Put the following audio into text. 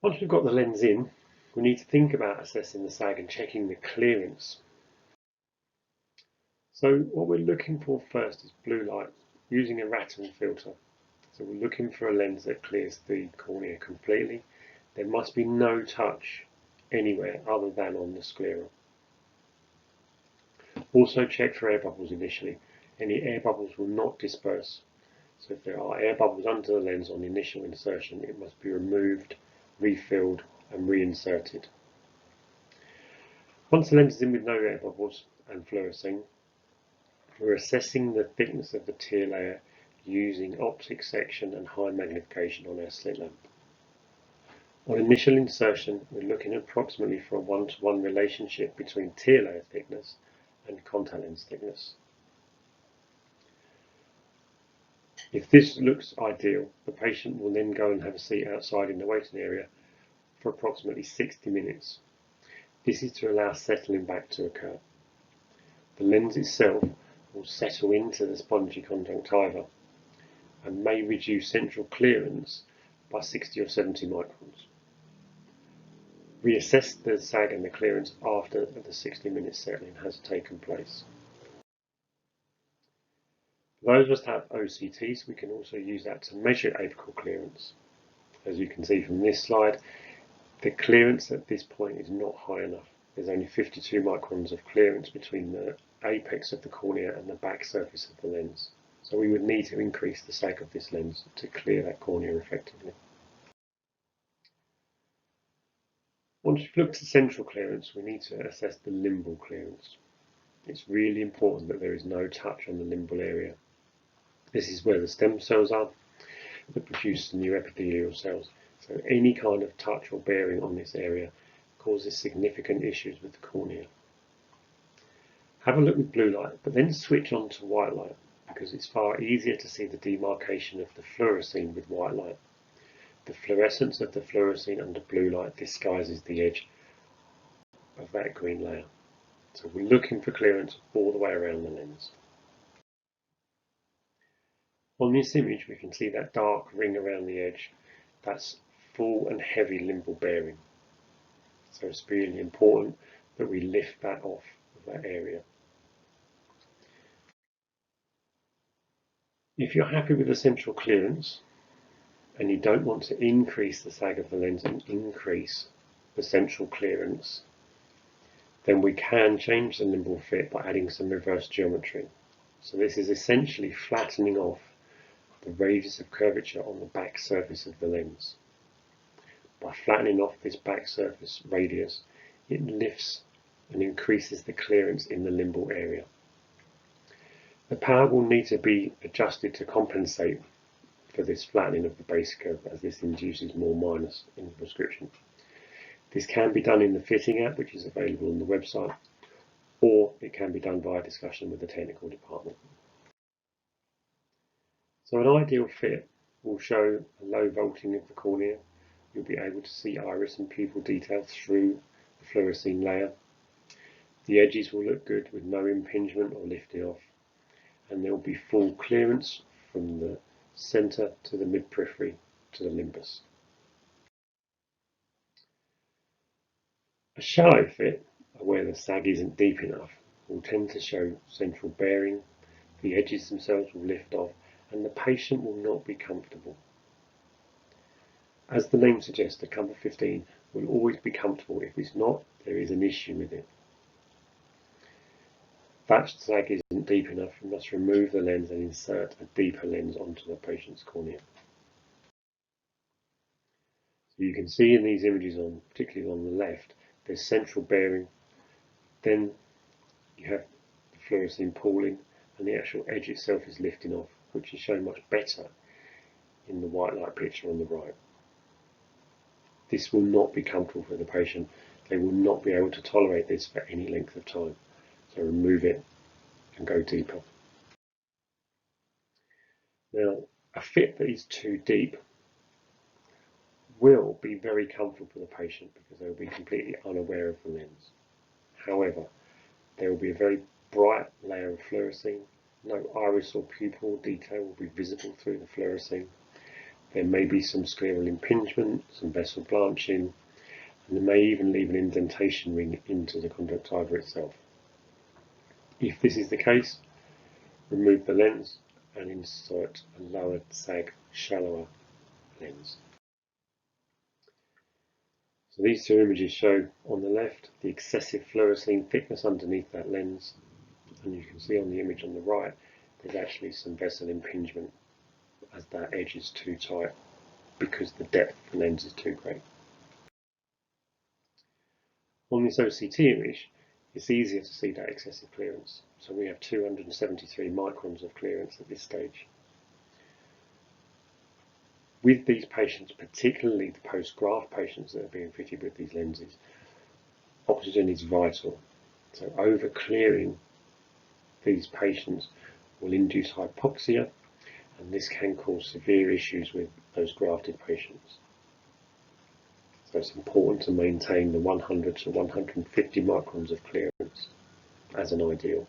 Once we've got the lens in, we need to think about assessing the sag and checking the clearance. So what we're looking for first is blue light using a Raton filter. So we're looking for a lens that clears the cornea completely. There must be no touch anywhere other than on the sclera. Also check for air bubbles initially. Any air bubbles will not disperse. So if there are air bubbles under the lens on the initial insertion, it must be removed, refilled and reinserted. Once the lens is in with no air bubbles and fluorescein, we're assessing the thickness of the tear layer using optic section and high magnification on our slit lamp. On initial insertion, we're looking approximately for a 1-to-1 relationship between tear layer thickness and contact lens thickness. If this looks ideal, the patient will then go and have a seat outside in the waiting area for approximately 60 minutes. This is to allow settling back to occur. The lens itself will settle into the spongy conjunctiva and may reduce central clearance by 60 or 70 microns. Reassess the sag and the clearance after the 60-minute settling has taken place. For those of us that have OCTs, we can also use that to measure apical clearance. As you can see from this slide, the clearance at this point is not high enough. There's only 52 microns of clearance between the apex of the cornea and the back surface of the lens. So we would need to increase the sag of this lens to clear that cornea effectively. Once we've looked at central clearance, we need to assess the limbal clearance. It's really important that there is no touch on the limbal area. This is where the stem cells are that produce the new epithelial cells. So any kind of touch or bearing on this area causes significant issues with the cornea. Have a look with blue light, but then switch on to white light because it's far easier to see the demarcation of the fluorescein with white light. The fluorescence of the fluorescein under blue light disguises the edge of that green layer. So we're looking for clearance all the way around the lens. On this image we can see that dark ring around the edge. That's full and heavy limbal bearing. So it's really important that we lift that off of that area. If you're happy with the central clearance and you don't want to increase the sag of the lens and increase the central clearance, then we can change the limbal fit by adding some reverse geometry. So this is essentially flattening off the radius of curvature on the back surface of the lens. By flattening off this back surface radius, it lifts and increases the clearance in the limbal area. The power will need to be adjusted to compensate for this flattening of the base curve, as this induces more minus in the prescription. This can be done in the fitting app, which is available on the website, or it can be done via discussion with the technical department. So an ideal fit will show a low vaulting of the cornea. You'll be able to see iris and pupil detail through the fluorescein layer. The edges will look good with no impingement or lifting off, and there will be full clearance from the centre to the mid-periphery to the limbus. A shallow fit, where the sag isn't deep enough, will tend to show central bearing, the edges themselves will lift off, and the patient will not be comfortable. As the name suggests, the Comfort 15 will always be comfortable. If it's not, there is an issue with it. If that sag isn't deep enough, we must remove the lens and insert a deeper lens onto the patient's cornea. So you can see in these images, particularly on the left, there's central bearing, then you have the fluorescein pooling, and the actual edge itself is lifting off, which is shown much better in the white light picture on the right. This will not be comfortable for the patient. They will not be able to tolerate this for any length of time. So remove it and go deeper. Now, a fit that is too deep will be very comfortable for the patient because they will be completely unaware of the lens. However, there will be a very bright layer of fluorescein. No iris or pupil detail will be visible through the fluorescein. There may be some scleral impingement, some vessel blanching, and they may even leave an indentation ring into the conjunctiva itself. If this is the case, remove the lens and insert a lower sag, shallower lens. So these two images show on the left the excessive fluorescein thickness underneath that lens, and you can see on the image on the right there's actually some vessel impingement as that edge is too tight because the depth of the lens is too great. On this OCT image, it's easier to see that excessive clearance. So we have 273 microns of clearance at this stage. With these patients, particularly the post-graft patients that are being fitted with these lenses, oxygen is vital. So over-clearing these patients will induce hypoxia, and this can cause severe issues with those grafted patients. So it's important to maintain the 100 to 150 microns of clearance as an ideal.